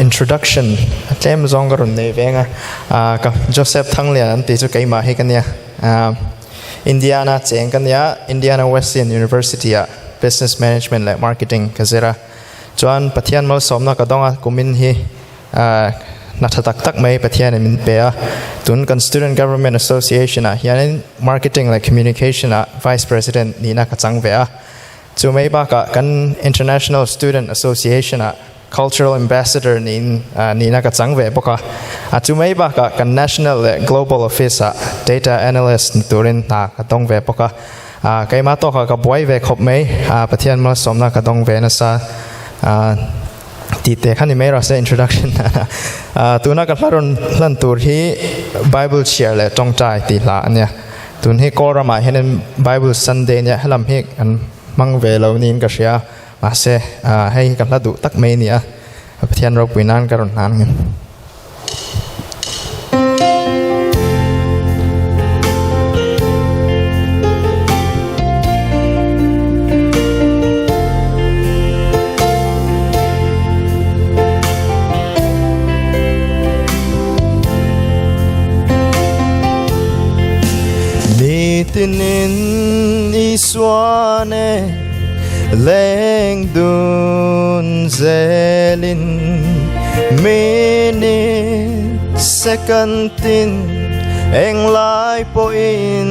introduction เต็มซองกรุ่นในเวงกับโจเซฟทั้งเรียนตีจุกไอมาให้กันเนี่ยอินเดียนาเจงกันเนี่ย Indiana Wesleyan University Business Management และ Marketing กันเสียจวนปะเทียนมาสมนักก็ต้องกุมินฮีนักตักไม่ปะเทียนมินเปียตุนกัน Student Government Association ยัน Marketing และ Communication Vice President นี่นักจังเวียจูไม่บ้ากัน International Student Association Cultural Ambassador นี่นักจังเวปก็จูไม่บ้ากัน National และ Global Office Data Analyst ตัวเรนนักต้องเวปก็ใครมาต่อกับบอยเวคบไม่ปะเทียนมาสมนักต้องเวนัสตีเตะขันนี้ไม่รอเสีย introduction ตัวนักการลันตัวที่ Bible Share และจงใจตีละเนี่ยตัวที่ก็รำมาเห็น Bible Sunday เนี่ยให้ลำเฮกอันมังเวลานี้ก็เสียมาเสให้กันละดูตักไม่เนี่ยปะเทียนเราปุยนั่นกันนานเงินตินินอิสวาเนเลงดุนเซลินมินิเซกันตินเอ็งไลโปอิน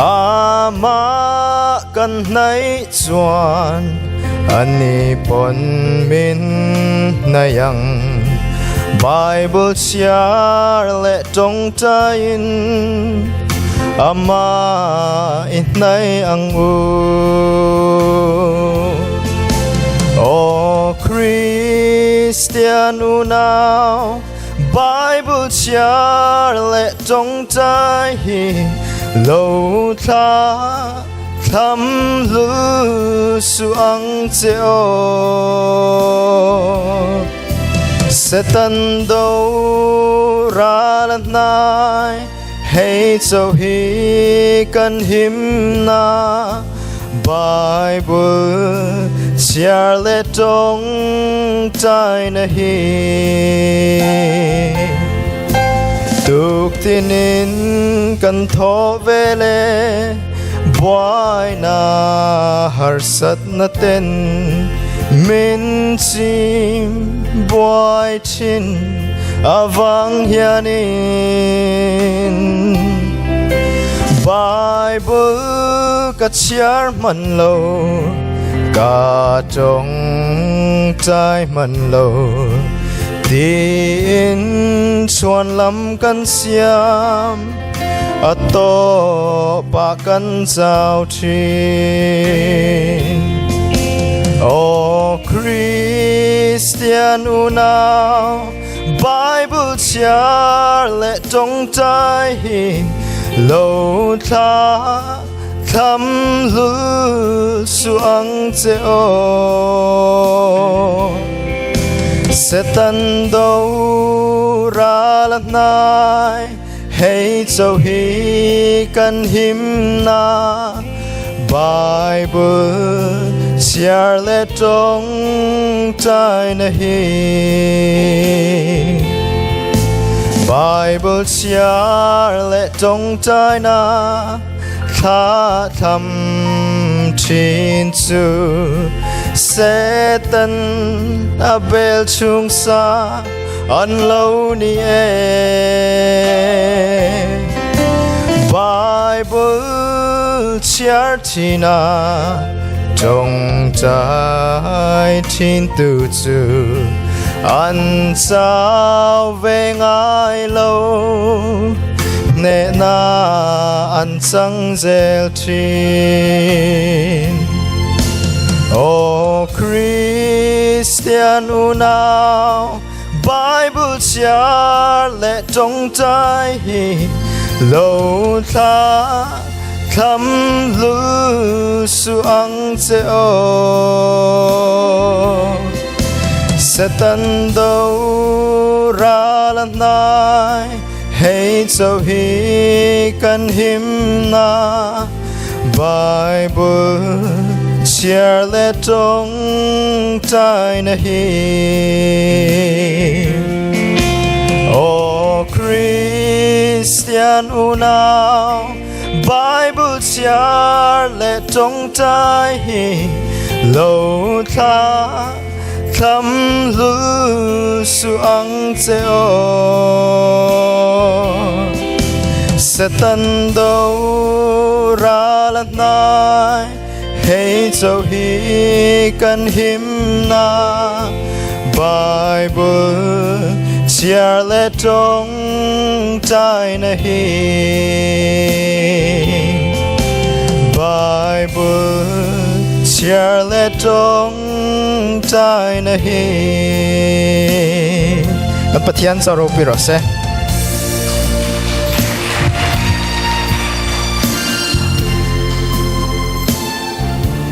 อามากันในจวนอันนี้ปนมินนายัง Bible share และจงใจอามาอินในอังอูโอคริสเตียนอูนาว Bible share และจงใจโลทาทำลุสุอังเจโอเสตันโดราลันนายให้เจ้าฮีกันหิมนา Bible เชียร์และจงใจนะฮีทุกที่นินกันทเวเลบวยนาหาสัตนาเต็นมินซิมบวยชินอาวังยานิน Bible กัดเชียร์มันโลกาจงใจมันโลดีอินชวนลำกันเสียมอัตโตปากันเจ้าทีโอคริสเตียนอูนาว Bible เชียร์และจงใจโลทาทำลุสุอังเจโอเสตันโดราลันนายให้เจ้าฮีกันหิมนา Bible เชียร์และจงใจนะฮี Bible เชียร์และจงใจนะข้าทำชินซูเซตันอาเบลชุงซาอันโลนีเอ Bible เชียร์ที่นาจงใจทินตูจูอันเจ้าเวงไอโลเนนาอันสังเซลทินโอคริสเตียนอูนาว Bible เชียร์และจงใจโลทาทำลุสุอังเจโอเสตันโดราลันนายให้เจ้าฮีกันหิมนา Bible chia lệ trong trái na hi O Christian unao Bible chia lệ trong trái hi lâu tha thăm lu su ang cheo sẽ tân đâu ra lần này hãy cho hi cần him na Bible chia lệ trong trái na hi Bible chia lệ trong trái na hi ปะเทียนสรุปปิโรเซ